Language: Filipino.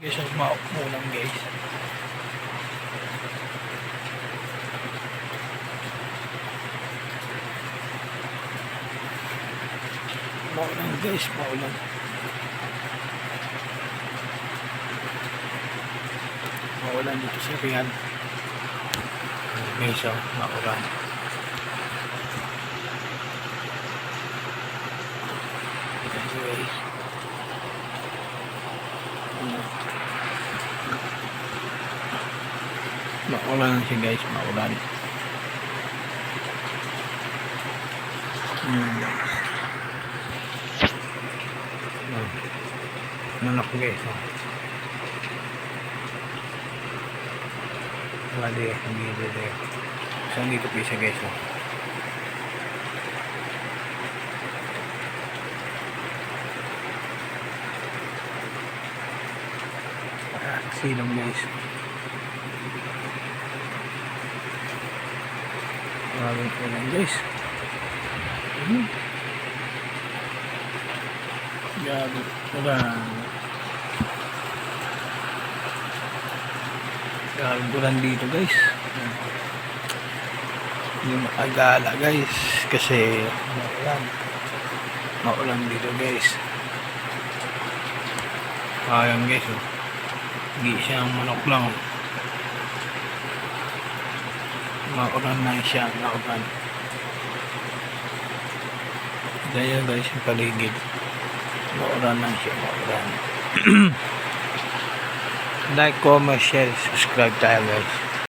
Guys, maulan guys. Maulan guys, maulan. Maulan dito sa Rian. Guys, maulan. Guys. Maulan siya guys, maulan. Manok guys. Wala di, hindi dito. Saan dito po siya guys. Silong guys. Maraming ulan guys. Grabe ulan. Grabe ulan dito guys. Hindi makagala guys kasi maulan dito guys. Ayan guys, hindi siyang manok lang. Maulan na siya, maulan. Dahil guys, yung paligid. Maulan na siya, maulan. Like, comment, share, subscribe tayo guys.